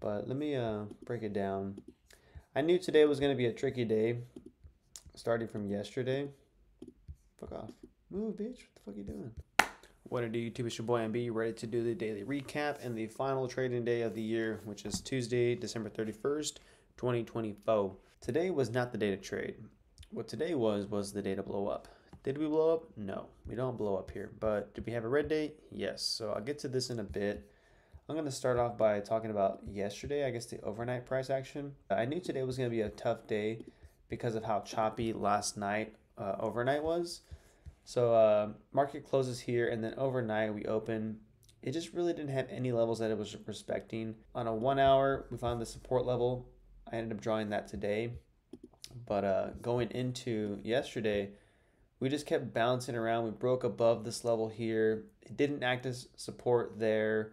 but let me break it down. I knew today was going to be a tricky day, starting from yesterday. Fuck off. Move, bitch. What the fuck are you doing? What it do, YouTube? It's your boy MB, ready to do the daily recap and the final trading day of the year, which is Tuesday, December 31st, 2024. Today was not the day to trade. What today was the day to blow up. Did we blow up? No, we don't blow up here. But did we have a red day? Yes. So I'll get to this in a bit. I'm going to start off by talking about yesterday, I guess the overnight price action. I knew today was going to be a tough day because of how choppy last night overnight was. So market closes here, and then overnight we open. It just really didn't have any levels that it was respecting. On a 1 hour, we found the support level. I ended up drawing that today. But going into yesterday, we just kept bouncing around. We broke above this level here. It didn't act as support there.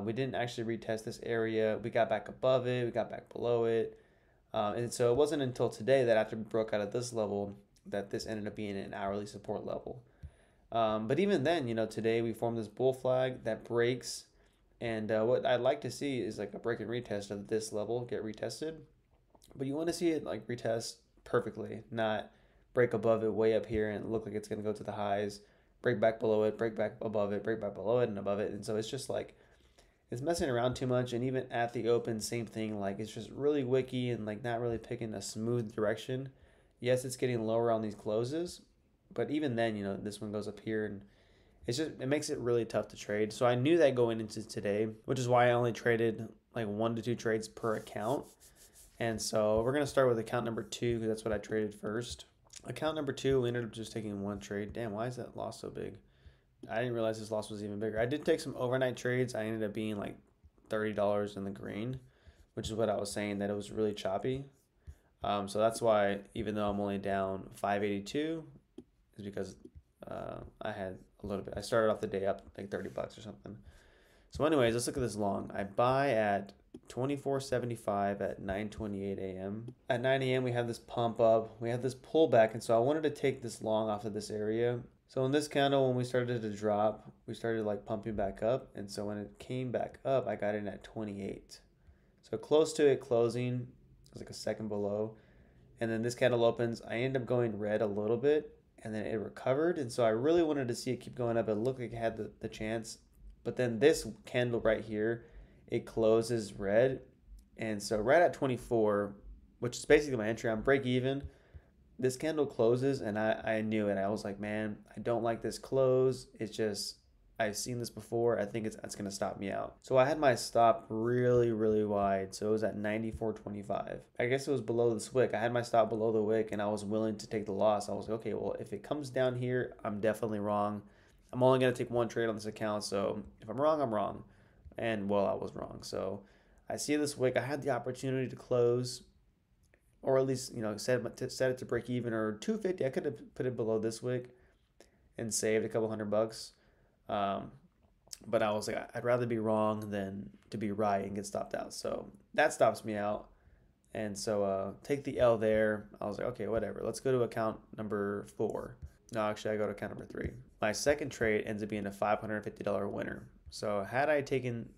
We didn't actually retest this area. We got back above it. We got back below it. And so it wasn't until today that after we broke out of this level that this ended up being an hourly support level. But even then, today we formed this bull flag that breaks. And what I'd like to see is like a break and retest of this level get retested. But you want to see it like retest perfectly, not break above it way up here and look like it's going to go to the highs, break back below it, break back above it, break back below it and above it. And so it's just like, it's messing around too much. And even at the open, same thing. Like it's just really wicky and like not really picking a smooth direction. Yes, it's getting lower on these closes, but even then, this one goes up here and it makes it really tough to trade. So I knew that going into today, which is why I only traded like 1 to 2 trades per account. And so we're going to start with account number 2 because that's what I traded first. Account number 2, we ended up just taking 1 trade. Damn, why is that loss so big? I didn't realize this loss was even bigger. I did take some overnight trades. I ended up being like $30 in the green, which is what I was saying, that it was really choppy. So that's why, even though I'm only down 582, is because I had a little bit. I started off the day up like $30 or something. So anyways, let's look at this long. I buy at 24.75 at 9:28 a.m. At 9 a.m. we have this pump up. We have this pullback, and so I wanted to take this long off of this area. So in this candle, when we started to drop, we started like pumping back up, and so when it came back up, I got in at 28. So close to it closing, it was like a second below, and then this candle opens. I ended up going red a little bit, and then it recovered, and so I really wanted to see it keep going up. It looked like it had the chance. But then this candle right here, it closes red. And so right at 24, which is basically my entry, I'm break even. This candle closes and I knew it. I was like, man, I don't like this close. It's just, I've seen this before. I think it's going to stop me out. So I had my stop really, really wide. So it was at 94.25. I guess it was below this wick. I had my stop below the wick and I was willing to take the loss. I was like, okay, well, if it comes down here, I'm definitely wrong. I'm only going to take 1 trade on this account, so if I'm wrong, I'm wrong. And, well, I was wrong. So I see this wick. I had the opportunity to close, or at least, set it to break even, or 250. I could have put it below this wick and saved a couple $100. But I was like, I'd rather be wrong than to be right and get stopped out. So that stops me out. And so take the L there. I was like, okay, whatever. Let's go to account number 4. No, actually, I go to account number 3. My second trade ends up being a $550 winner. So had I taken,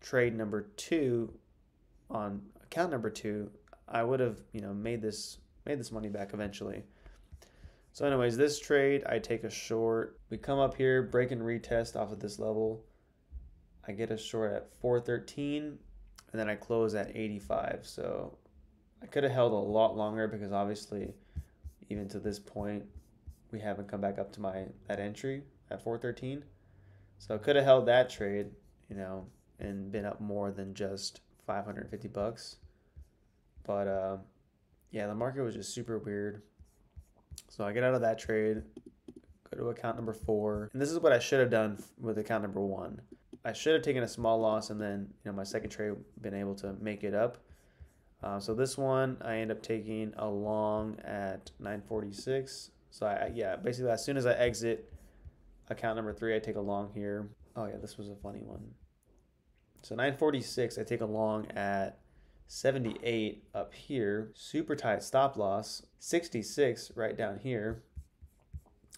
trade number 2 on account number 2, I would have, made this money back eventually. So anyways, this trade, I take a short. We come up here, break and retest off of this level. I get a short at 413, and then I close at 85. So I could have held a lot longer because obviously, even to this point, we haven't come back up to that entry at 413. So I could have held that trade, and been up more than just $550. But yeah, the market was just super weird. So I get out of that trade, go to account number 4. And this is what I should have done with account number 1. I should have taken a small loss and then, my second trade been able to make it up. So this one, I end up taking a long at 946. So basically as soon as I exit account number 3, I take a long here. Oh yeah, this was a funny one. So 946, I take a long at 78 up here. Super tight stop loss. 66 right down here.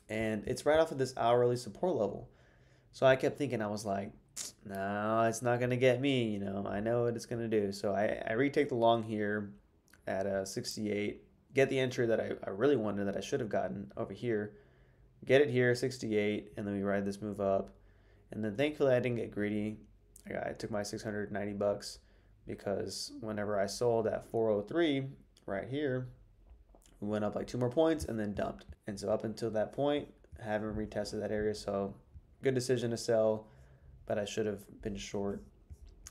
And it's right off of this hourly support level. So I kept thinking, I was like, no, it's not gonna get me. You know, I know what it's gonna do. So I retake the long here at a 68. Get the entry that I really wanted that I should have gotten over here. Get it here 68, and then we ride this move up. And then thankfully I didn't get greedy. I took my 690 bucks because whenever I sold at 403 right here, we went up like 2 more points and then dumped. And so up until that point, I haven't retested that area. So good decision to sell, but I should have been short.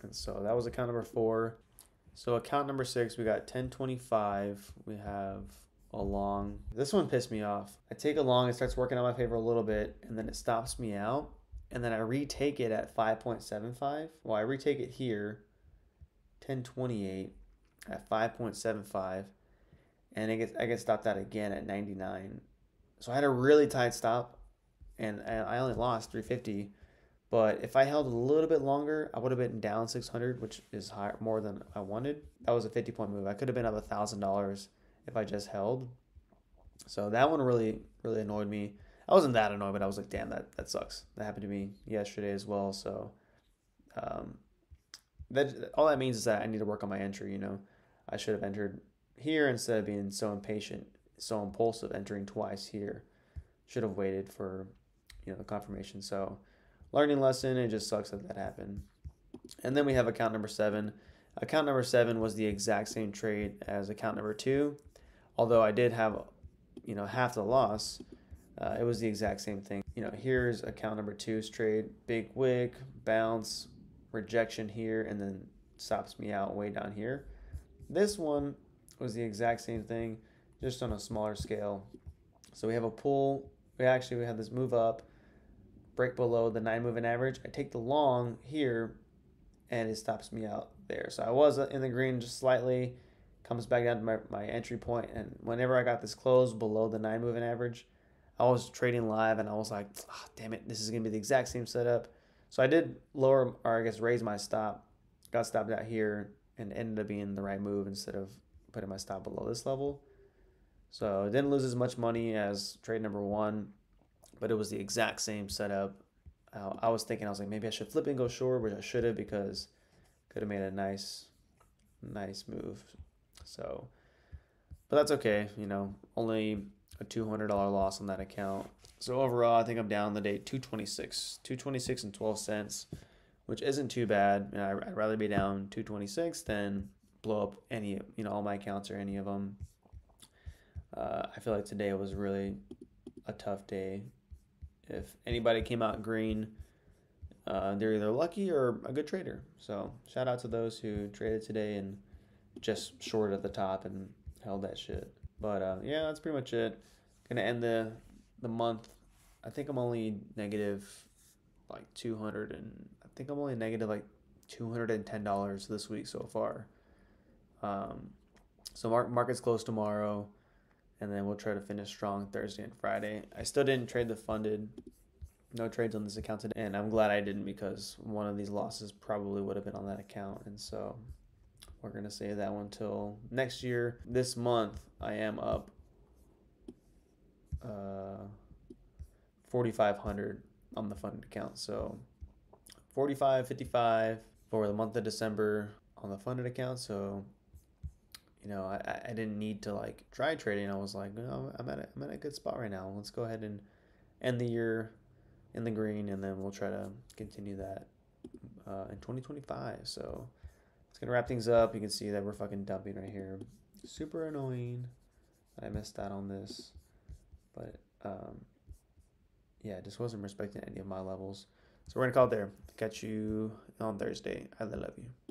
And so that was account number 4. So account number 6, we got 1025. We have a long. This one pissed me off. I take a long, it starts working on my favor a little bit, and then it stops me out. And then I retake it at 5.75. Well, I retake it here, 1028 at 5.75, and I get stopped out again at 99. So I had a really tight stop, and I only lost 350. But if I held a little bit longer, I would have been down 600, which is higher, more than I wanted. That was a 50-point move. I could have been up $1,000 if I just held. So that one really, really annoyed me. I wasn't that annoyed, but I was like, damn, that sucks. That happened to me yesterday as well. So um, that all that means is that I need to work on my entry. You know, I should have entered here instead of being so impatient, so impulsive, entering twice here. Should have waited for, you know, the confirmation. So learning lesson. It just sucks that happened. And then we have account number 7. Account number 7 was the exact same trade as account number 2, although I did have, you know, half the loss. It was the exact same thing. You know, here's account number 2's trade. Big wick, bounce, rejection here, and then stops me out way down here. This one was the exact same thing, just on a smaller scale. So we have a pull. We have this move up, break below the 9 moving average. I take the long here, and it stops me out there. So I was in the green just slightly, comes back down to my entry point, and whenever I got this close below the 9 moving average, I was trading live, and I was like, oh, damn it, this is going to be the exact same setup. So I did lower, or I guess raise my stop, got stopped out here, and ended up being the right move instead of putting my stop below this level. So I didn't lose as much money as trade number 1, but it was the exact same setup. I was thinking, I was like, maybe I should flip and go short, which I should have, because could have made a nice move. So, but that's okay. You know, only a $200 loss on that account. So overall, I think I'm down the day 226 and 12 cents, which isn't too bad. And I'd rather be down 226 than blow up any, you know, all my accounts or any of them. I feel like today was really a tough day. If anybody came out green, they're either lucky or a good trader. So shout out to those who traded today and just short at the top and held that shit. But yeah, that's pretty much it. Gonna end the month. I think I'm only negative like 200, and I think I'm only negative like $210 this week so far. So market's closed tomorrow, and then we'll try to finish strong Thursday and Friday. I still didn't trade the funded. No trades on this account today, and I'm glad I didn't, because one of these losses probably would have been on that account, and so we're gonna save that one till next year. This month I am up 4,500 on the funded account, so 45.55 for the month of December on the funded account. So you know, I didn't need to like try trading. I was like, no, I'm at a good spot right now. Let's go ahead and end the year in the green, and then we'll try to continue that in 2025. So it's gonna wrap things up. You can see that we're fucking dumping right here. Super annoying that I missed out on this, but yeah, just wasn't respecting any of my levels. So we're gonna call it there. Catch you on Thursday. I love you.